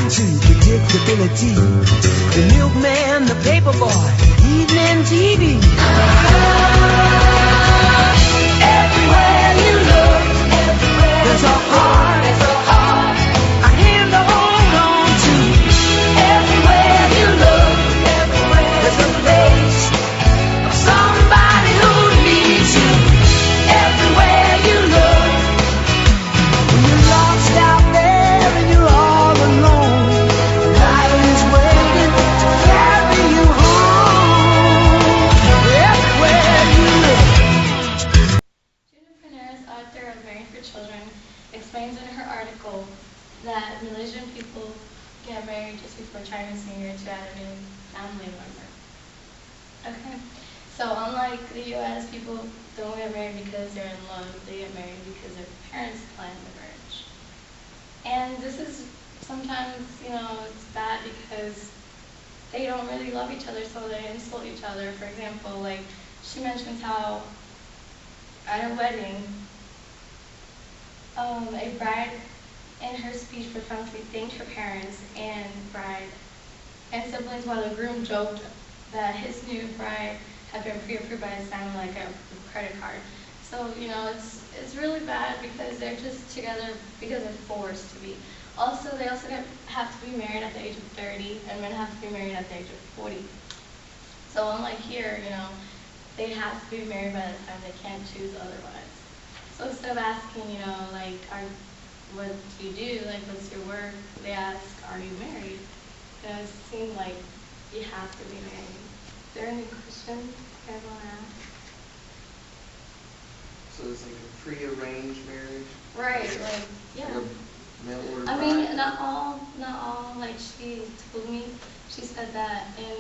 to predictability. The milkman, the paperboy, evening TV. Everywhere you look, there's a heart, a hand to hold on to. Everywhere you look, there's a face of somebody who needs you. Everywhere you look, when you're lost out there and you're all alone, life is waiting to carry you home. Everywhere you look. Author of Married for Children, explains in her article that Malaysian people get married just before Chinese New Year to add a new family member. Okay, so unlike the U.S., people don't get married because they're in love. They get married because their parents planned the marriage. And this is sometimes, it's bad because they don't really love each other, so they insult each other. For example, like she mentions how at a wedding, a bride in her speech profoundly thanked her parents and bride and siblings, while the groom joked that his new bride had been pre-approved by his family like a credit card. So, it's really bad because they're just together because they're forced to be. Also, they also have to be married at the age of 30, and men have to be married at the age of 40. So unlike here, they have to be married by the time they can't choose otherwise. So instead of asking, what do you do, what's your work, they ask, are you married? It seems like you have to be married. Is there any questions you guys want to ask? So it's like a pre-arranged marriage? Right, yeah. Like a mail-order bride? I mean, not all, she told me, she said that in,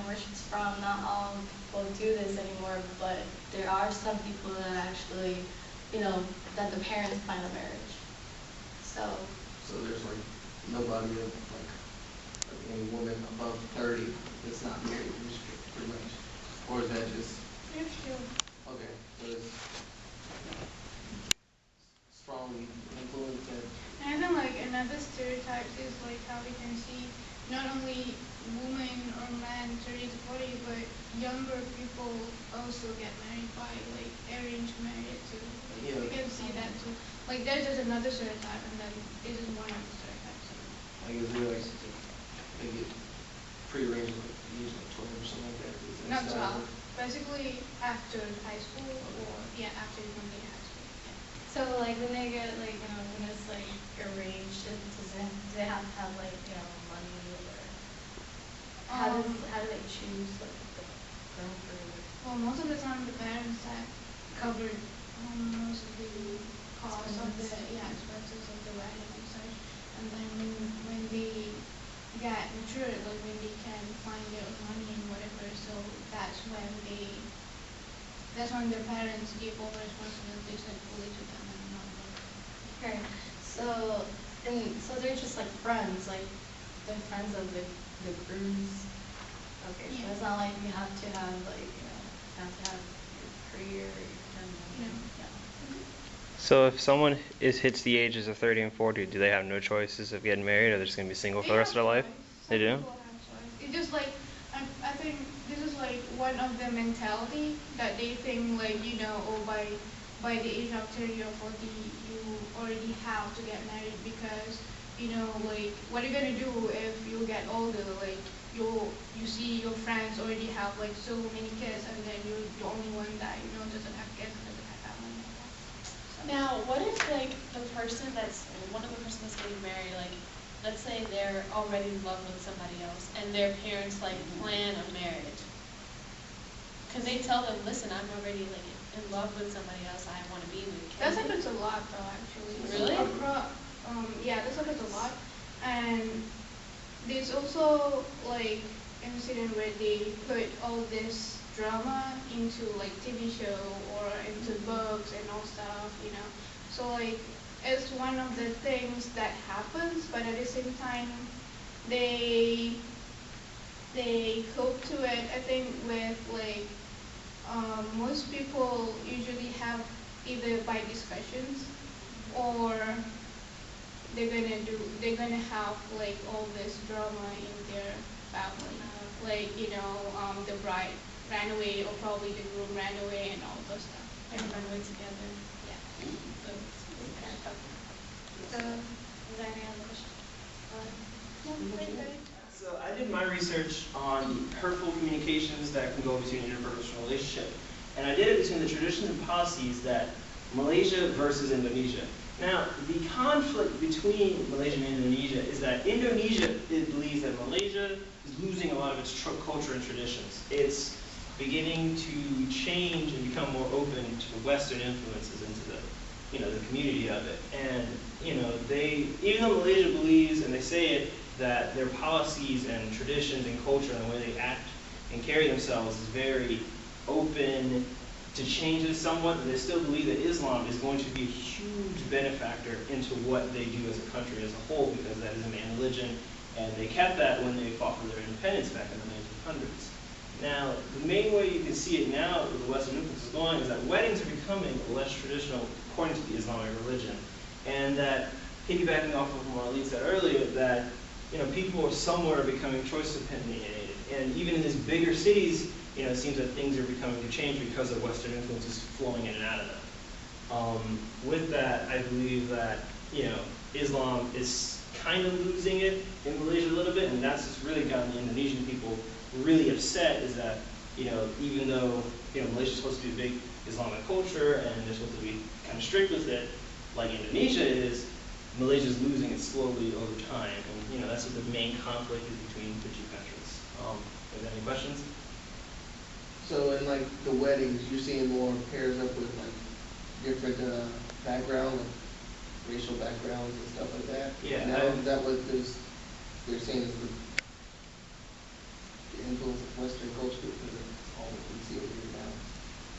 where she's from, not all people do this anymore, but there are some people that actually, that the parents plan a marriage. So there's nobody any woman above 30 that's not married, pretty much. Or is that just? there's two. Okay, so it's strongly influenced that. And I think another stereotype is how we can see not only women or men 30 to 40, but younger people also get married by arranged marriage too. We can see that too. There's just another stereotype, and then this is one of the stereotypes. Is there they get pre-arranged age 12 or something like that? Is that Not 12. Basically after high school or after you complete high school. Yeah. So when they get when it's arranged, do they have to have money, or how do they choose the girl for? Well, most of the time the parents have covered most of the costs of the expenses of the wedding and such, and then when they get mature, when they can find their own money and whatever, so that's when their parents give all the responsibilities fully to them and not them. Okay, so they're just friends, they're friends of the grooms. Okay, so it's not like you have to have have to have your career or your family. Yeah. So if someone hits the ages of 30 and 40, do they have no choices of getting married, or they're just going to be single for the rest of their life? They do? It's just I think this is one of the mentality that they think by the age of 30 or 40 you already have to get married because what are you gonna do if you get older? You see your friends already have so many kids, and then you're the only one that doesn't have kids and doesn't have family. Now, what if the person one of the person that's getting married, let's say they're already in love with somebody else, and their parents plan a marriage? Can they tell them, listen, I'm already in love with somebody else I want to be with? That happens a lot, though, actually. Really? Yeah, this happens a lot, and there's also incident where they put all this drama into TV show or into books and all stuff, So it's one of the things that happens, but at the same time, they cope to it. I think with most people usually have either by discussions or they're gonna have like all this drama in their family. Like, the bride ran away, or probably the groom ran away, and all those stuff. And run away together. Yeah. So it's kind of tough. Is there any other questions? So I did my research on hurtful communications that can go between an interpersonal relationship. And I did it between the traditions and policies that Malaysia versus Indonesia. Now, the conflict between Malaysia and Indonesia is that Indonesia believes that Malaysia is losing a lot of its culture and traditions. It's beginning to change and become more open to Western influences into the community of it. And, even though Malaysia believes, and they say it, that their policies and traditions and culture and the way they act and carry themselves is very open to changes somewhat, but they still believe that Islam is going to be a huge benefactor into what they do as a country as a whole, because that is a main religion, and they kept that when they fought for their independence back in the 1900s. Now, the main way you can see it now with the Western influence is going is that weddings are becoming less traditional according to the Islamic religion, and that, piggybacking off of what Marlene said earlier, that people are somewhat becoming choice opinionated, and even in these bigger cities, it seems that things are becoming to change because of Western influences flowing in and out of them. With that, I believe that Islam is kind of losing it in Malaysia a little bit, and that's just really gotten the Indonesian people really upset. Is that even though Malaysia is supposed to be a big Islamic culture and they're supposed to be kind of strict with it, like Indonesia is, Malaysia is losing it slowly over time, and that's what the main conflict is between the two countries. Are there any questions? So in like the weddings, you're seeing more pairs up with like different background, like racial backgrounds and stuff like that. Yeah. Now is that what they're saying is the influence of Western culture, because it's all we see over here now.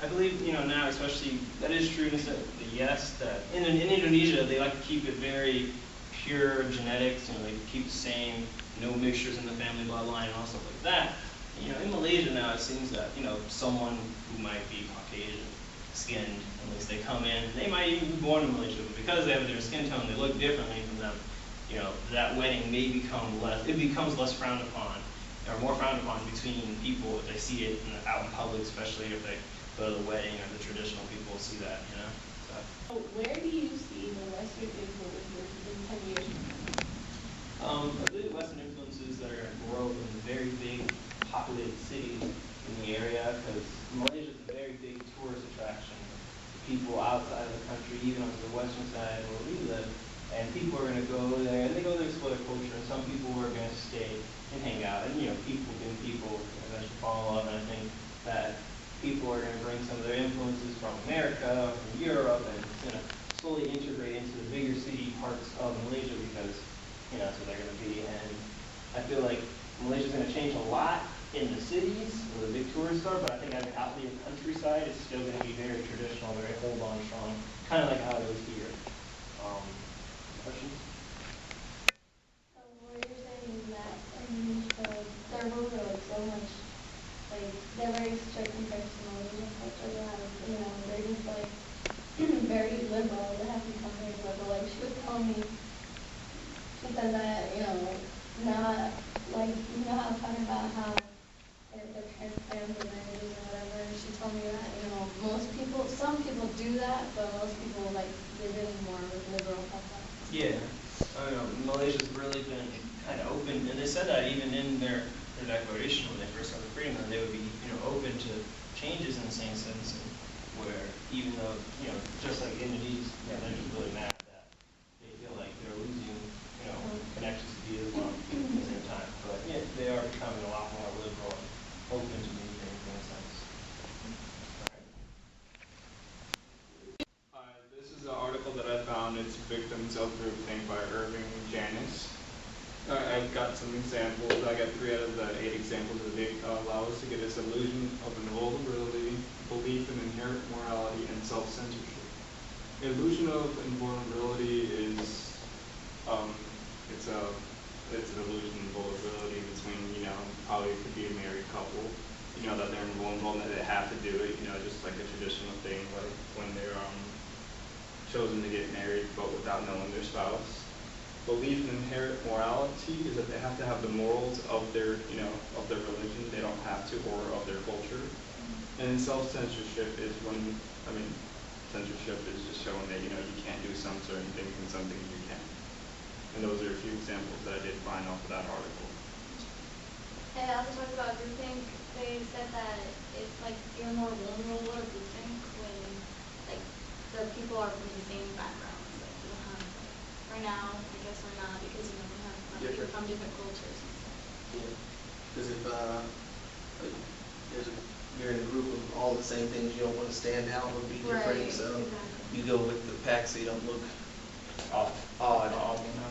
I believe, now especially, that is true to say, yes, that in Indonesia, they like to keep it very pure genetics, they keep the same, no mixtures in the family bloodline and all stuff like that. In Malaysia now, it seems that, someone who might be Caucasian skinned, at least they come in, they might even be born in Malaysia, but because they have their skin tone, they look differently from them. That wedding may becomes less frowned upon, or more frowned upon between people if they see it out in public, especially if they go to the wedding or the traditional people see that, So. Where do you see the Western influences in 10 years from now? I believe Western influences that are going to grow in the very big populated cities in the area, because Malaysia is a very big tourist attraction to people outside of the country, even on the western side where we live. And people are going to go there, and they go there to explore their culture, and some people are going to stay and hang out. And, people being people, eventually fall in love, and I think that people are going to bring some of their influences from America, from Europe, and it's going to slowly integrate into the bigger city parts of Malaysia, because that's where they're going to be. And I feel like Malaysia's going to change a lot in the cities where the big tourists are, but I think out in the countryside, it's still going to be very traditional, very hold on strong, kind of like how it is here. Questions? So what you're saying is that their rules are like so much, like they're very strict compared to Malaysian culture. They're just like very liberal. They have become very liberal. Like she was telling me, she said that not like how I'm talking about how their parents play with the marriages or whatever. And she told me that some people do that, but most people like they're really more liberal about that. Yeah, Malaysia's really been kind of open, and they said that even in their declaration when they first got the freedom, that they would be open to changes in the same sense, where even though just like Indonesia, they're just really mad that they feel like they're losing connections to Islam at the same time. But yeah, they are becoming a lot more liberal and open to new things in a sense. This is an article that I found. It's Victims of Groupthink by Irving Janis. I've got some examples. I got 3 out of the 8 examples that they allow us to get this illusion of invulnerability, belief in inherent morality, and self-censorship. The illusion of invulnerability is it's an illusion of vulnerability between probably it could be a married couple, that they're invulnerable and that they have to do it, just like a traditional thing, like when they're chosen to get married but without knowing their spouse. belief in inherent morality is that they have to have the morals of their, of their religion. They don't have to, or of their culture. And self-censorship is censorship is just showing that, you can't do some certain things and some things you can. And those are a few examples that I did find off of that article. They also talked about groupthink. They said that it's like you're more vulnerable to groupthink when like the people are from the same background. Like you don't have right now, I guess we're not because we have people from different cultures and stuff. Yeah, because if you're in a group of all the same things, you don't want to stand out or be different, Right, so exactly. you go with the pack so you don't look Odd.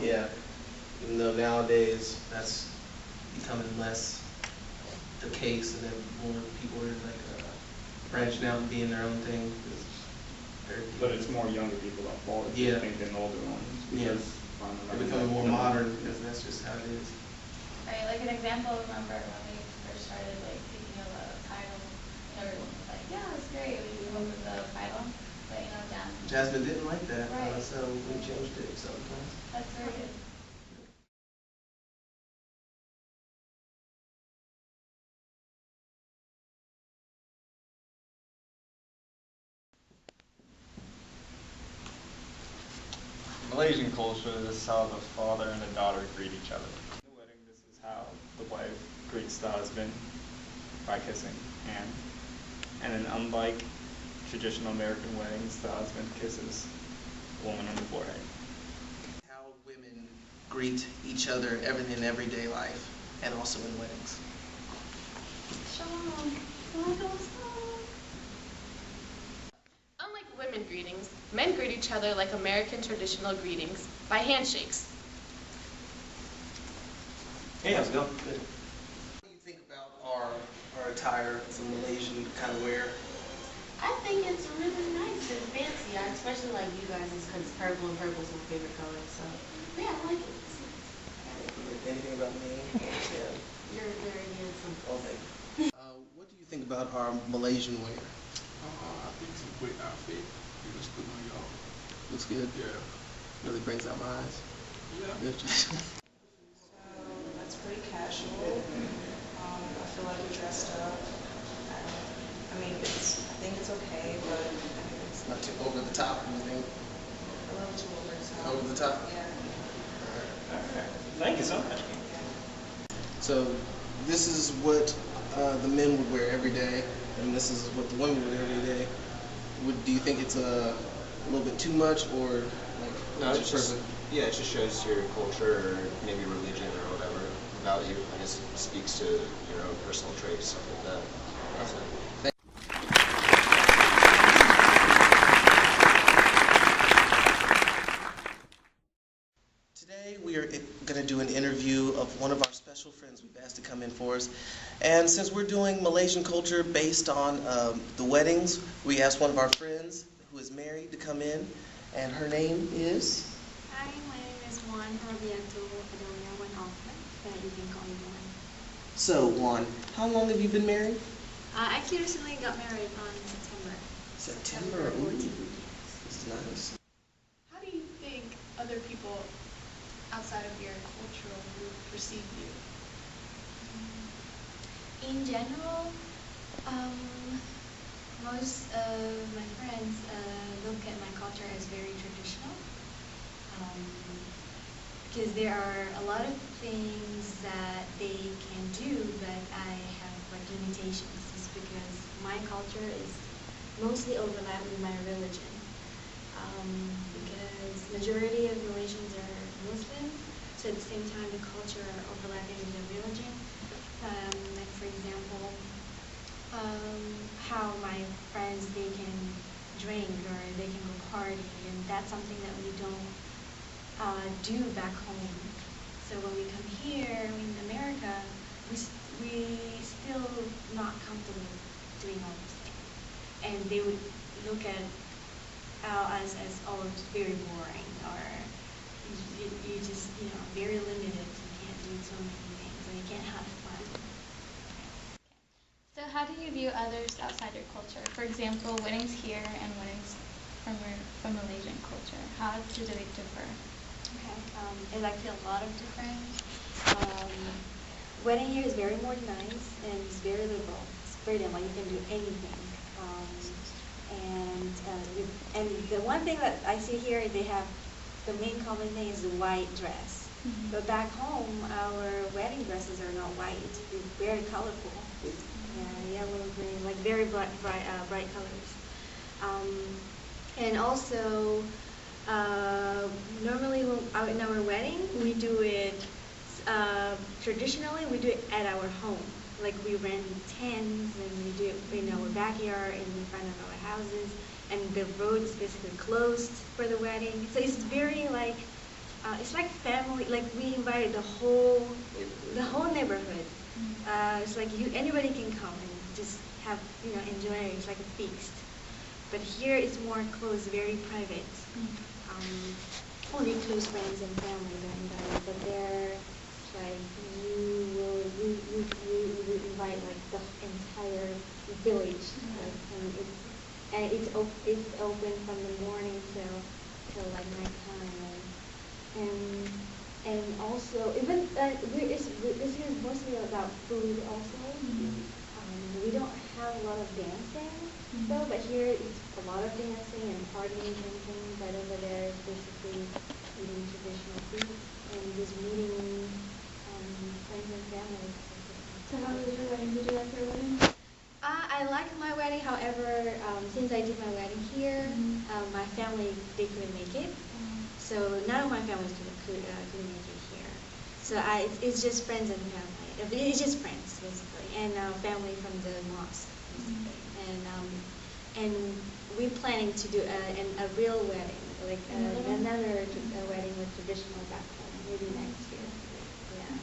Yeah, even though nowadays that's becoming less the case, and then more people are like branching out and being their own thing. But it's more younger people that fall into Yeah. think than older ones. Yeah. They're becoming more modern because that's just how it is. Right, like an example, remember when we first started like thinking of a title, everyone was like, yeah, it's great, we came up with the title, but Jasmine didn't like that, Right. so we changed it sometimes. that's very good. Malaysian culture, this is how the father and the daughter greet each other. In the wedding, this is how the wife greets the husband, by kissing hand. And then unlike traditional American weddings, the husband kisses the woman on the forehead. How women greet each other in everyday life and also in weddings. Unlike women greetings, men greet each other like American traditional greetings, by handshakes. Hey, how's it going? Good. What do you think about our attire, some Malaysian kind of wear? I think it's really nice and fancy. I especially like you guys because it's purple and purple is my favorite color. So yeah, I like it. It's nice. Anything about me? Yeah. You're very handsome. Oh, thank you. What do you think about our Malaysian wear? I think it's a great outfit. It looks good on y'all. Looks good. Yeah. Really brings out my eyes. Yeah. Good. That's pretty casual. I feel like we dressed up. I mean, I think it's okay, but I think it's Not too over the top, you think? a little too over the top. Over the top? Yeah. Alright. Thank you so much. So this is what the men would wear every day, and this is what the women would wear every day. Do you think it's a little bit too much, or like No, it's it's just, perfect? yeah, it just shows your culture or maybe religion or whatever about you. I guess it speaks to your own personal traits, stuff like that. That's it. Today we are going to do an interview of one of our special friends we've asked to come in for us. And since we're doing Malaysian culture based on the weddings, we asked one of our friends who is married to come in, and her name is? Hi, my name is Juan Robiato Adonia Juan, but you can call me Juan. So, Juan, how long have you been married? I actually recently got married on September. September. Ooh, this is nice. How do you think other people outside of your cultural group perceive you? In general, most of my friends look at my culture as very traditional, because there are a lot of things that they can do, but I have like limitations, just because my culture is mostly overlapped with my religion. Because majority of Malaysians are Muslim, so at the same time the culture are overlapping with the religion. Like for example, how my friends, they can drink or they can go party, and that's something that we don't do back home. So when we come here in America, we still not comfortable doing all these things, and they would look at us as, oh, it's very boring, or you just, very limited, you can't do so many things, or you can't have fun. So how do you view others outside your culture? For example, weddings here and weddings from Malaysian culture. How do they differ? Okay. It's actually a lot of different. Wedding here is very modernized and it's very liberal. It's freedom, like you can do anything. And the one thing that I see here, they have the main common thing is the white dress. But back home, our wedding dresses are not white. They're very colorful. Yeah, yellow, green, like very bright colors. And also, normally in our wedding, we do it, traditionally we do it at our home. Like we rent tents and we do it in our backyard and in front of our houses. And the road is basically closed for the wedding. So it's very like, it's like family, like we invited the whole neighborhood. It's like anybody can come and just have, enjoy it. It's like a feast. But here it's more close, very private. Only close friends and family are invited. But there, like you invite like the entire village. Like, and it's open from the morning till like nighttime. And also even this is mostly about food also. We don't have a lot of dancing though, but here it's a lot of dancing and partying, drinking. But over there, it's basically eating traditional food and just meeting friends and family. So how was your wedding? Did you like your wedding? I like my wedding. However, since I did my wedding here, my family they couldn't make it. So none of my family could make it here. So it's just friends and family. It's just friends basically, and family from the mosque basically. And we're planning to do a real wedding, like another wedding with traditional back home, maybe next year. Yeah.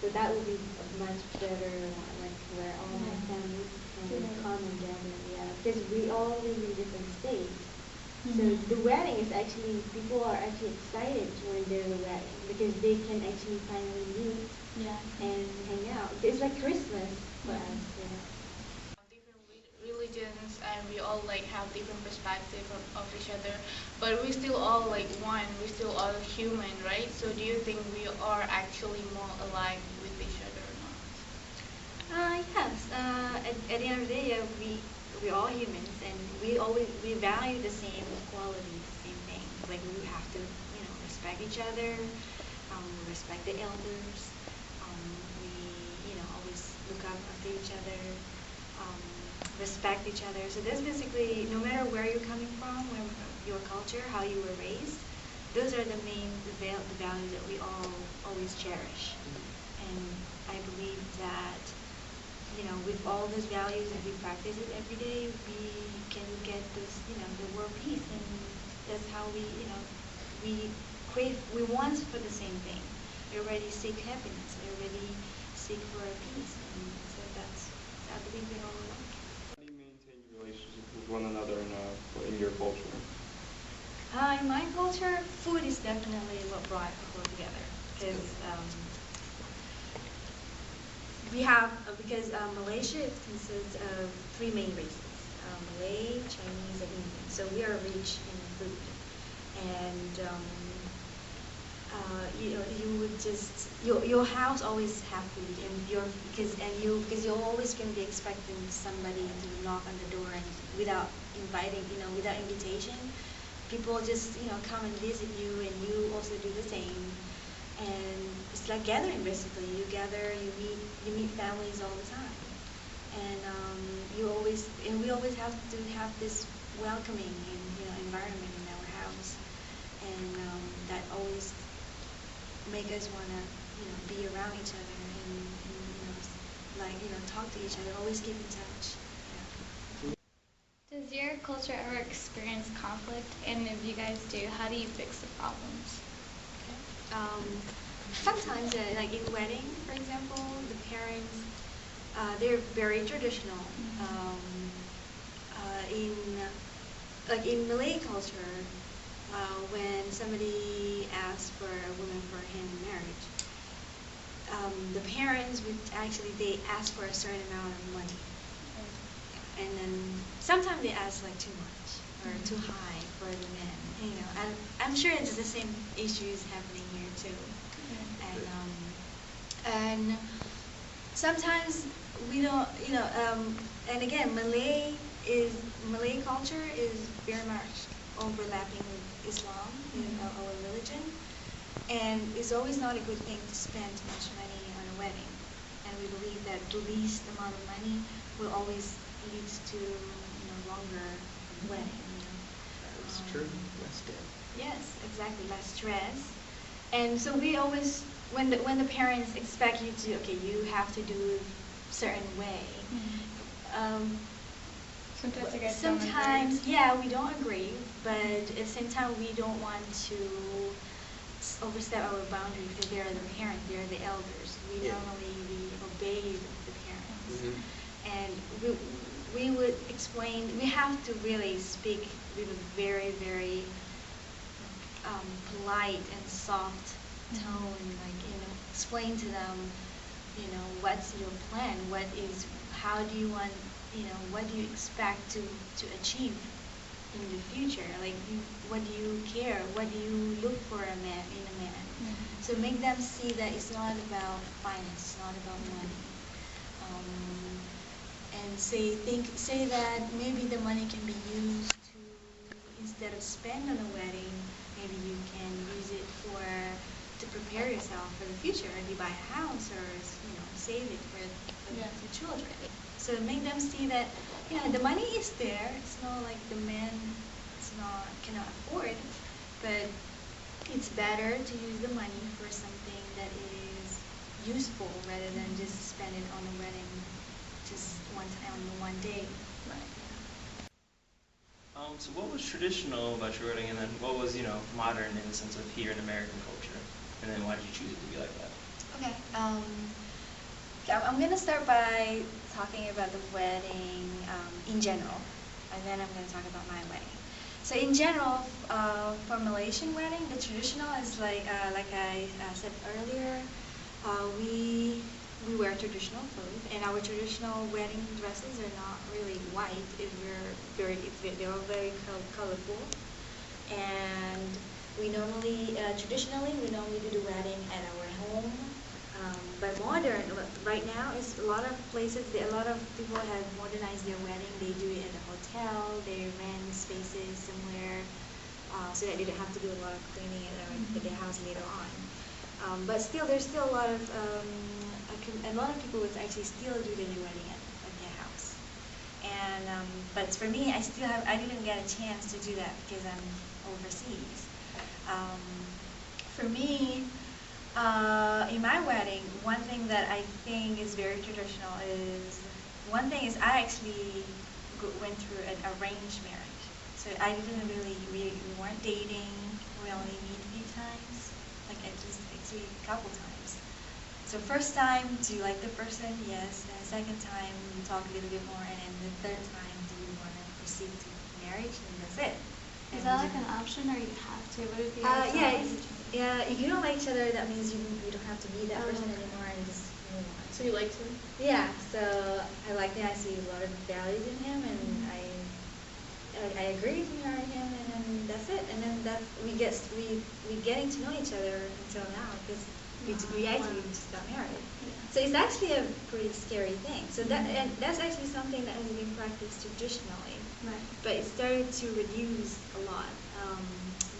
So that would be a much better one, like where all my family can come and gather. Yeah, because we all live in different states. So the wedding is actually, people are actually excited when there's a wedding because they can actually finally meet and hang out. It's like Christmas for us. Different religions, and we all like have different perspective of each other, but we still all like one. We still all human, right? So do you think we are actually more alike with each other or not? Yes. At the end of the day, we're all humans, and we value the same qualities, the same things. Like we have to, respect each other, respect the elders. We, always look up after each other, respect each other. So that's basically, no matter where you're coming from, your culture, how you were raised, those are the values that we all always cherish. And I believe that, with all those values and we practice it every day, we can get this, the world peace. And that's how we want for the same thing. We already seek happiness. We already seek for peace. And so I believe we all like. How do you maintain your relationship with one another in your culture? In my culture, food is definitely what brought people together. Because Malaysia consists of three main races: Malay, Chinese, and Indian. So we are rich in food, and you would just your house always have food, and because you're always going to be expecting somebody to knock on the door and without invitation. People just come and visit you, and you also do the same. And it's like gathering basically. You gather, you meet families all the time, and we always have to have this welcoming environment in our house, and that always make us wanna be around each other and talk to each other. Always keep in touch. Does your culture ever experience conflict? And if you guys do, how do you fix the problems? Sometimes, like in wedding, for example, the parents, they're very traditional. In Malay culture, when somebody asks for a woman for hand in marriage, the parents would they ask for a certain amount of money. And then sometimes they ask like too much or too high for the men. And I'm sure it's the same issues happening here too. And sometimes we don't, and again, Malay culture is very much overlapping with Islam, our religion, and it's always not a good thing to spend too much money on a wedding. And we believe that the least amount of money will always lead to longer wedding. That's true. Less debt. Yes, exactly, less stress. And so we always, when the parents expect you to, okay, you have to do it a certain way. Sometimes you guys Sometimes, yeah, we don't agree, but at the same time, we don't want to overstep our boundary because they're the parents, they're the elders. We normally obey the parents, and we would explain. We have to really speak with a very, very polite and soft tone, explain to them, what's your plan, how do you want, what do you expect to achieve in the future, what do you care, what do you look for in a man. So make them see that it's not about finance, it's not about money, and say that maybe the money can be used to, instead of spend on a wedding, maybe you can use it to prepare yourself for the future. Maybe buy a house or save it for the children. So make them see that the money is there. It's not like the man cannot afford, but it's better to use the money for something that is useful rather than just spend it on a wedding just one time on one day. So what was traditional about your wedding, and then what was, modern in the sense of here in American culture? And then why did you choose it to be like that? Okay. I'm going to start by talking about the wedding in general, and then I'm going to talk about my wedding. So in general, for Malaysian wedding, the traditional is like I said earlier, we wear traditional clothes, and our traditional wedding dresses are not really white. They're all very colorful, and traditionally we normally do the wedding at our home. But right now, is a lot of places, a lot of people have modernized their wedding. They do it at a hotel. They rent spaces somewhere so that they don't have to do a lot of cleaning at their house later on. But still, there's still a lot of people would actually still do their wedding at their house. And but for me, I didn't get a chance to do that because I'm overseas. For me, in my wedding, one thing that I think is very traditional is I actually went through an arranged marriage. So I didn't we weren't dating. We only meet a few times, like at least actually a couple times. So first time, do you like the person? Yes. Then second time, we talk a little bit more, and then the third time, do you want to proceed to marriage? And that's it. Is that like an option, or you have to? What if you guys don't like each other? Yeah, if you don't like each other, that means you don't have to be that person anymore and just move on. So you liked him? Yeah, so I like him. I see a lot of values in him, and I agree to marry him, and then that's it. And then we getting to know each other until now because we actually just got married. So it's actually a pretty scary thing. So that's actually something that has been practiced traditionally, but it started to reduce a lot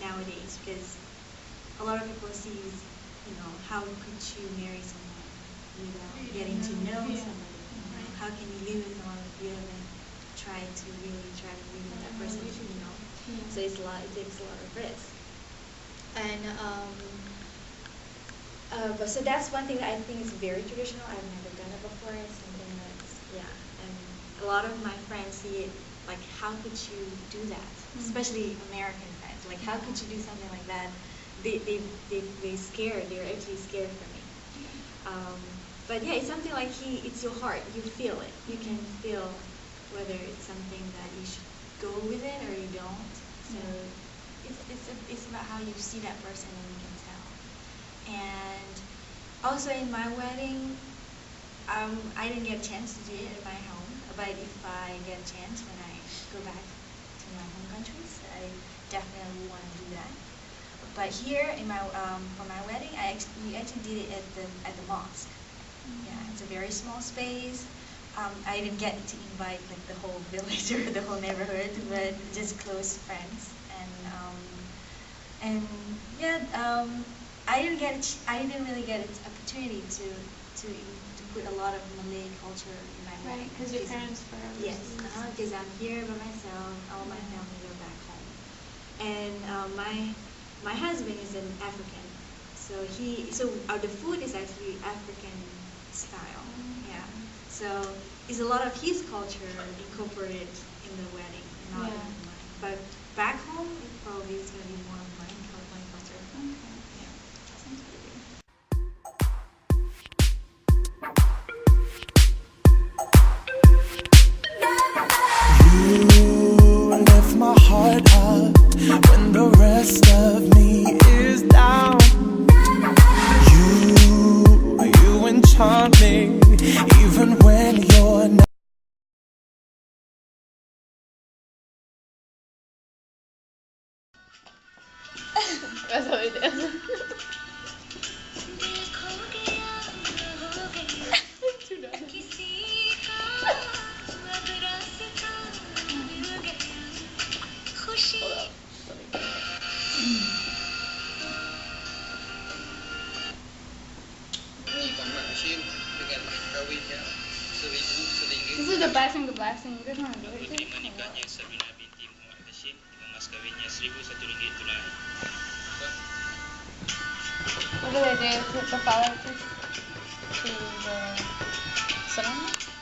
nowadays because a lot of people see, how could you marry someone without getting to know somebody? Right? How can you live with someone if you haven't tried to live with that person? So it takes a lot of risk. And so that's one thing that I think is very traditional. I've never done it before. It's something that's and a lot of my friends see it like, how could you do that? Especially American friends. Like, how could you do something like that? They scared. They're actually scared for me. But yeah, it's something like it's your heart. You feel it. You can feel whether it's something that you should go with it or you don't. So it's about how you see that person and you can tell. And also in my wedding, I didn't get a chance to do it at my home. But if I get a chance when I go back to my home countries, I definitely want to do that. But here in my for my wedding, we actually did it at the mosque. Yeah, it's a very small space. I didn't get to invite like the whole village or the whole neighborhood, but just close friends. And yeah, I didn't really get an opportunity to put a lot of Malay culture in my wedding. Right, because your parents were Yes, overseas. because I'm here by myself. All my family are back home, and my husband is an African, so the food is actually African style. Yeah, so it's a lot of his culture incorporated in the wedding, not in mine. But back home, it probably is going to be more of my culture. Okay. Yeah. Sounds pretty good. You lift my heart up when the rest of me is down. You enchant me even when you're not. That's how it is. This is the blessing, the blessing. You guys want to do it too? What do they do? The father to the son?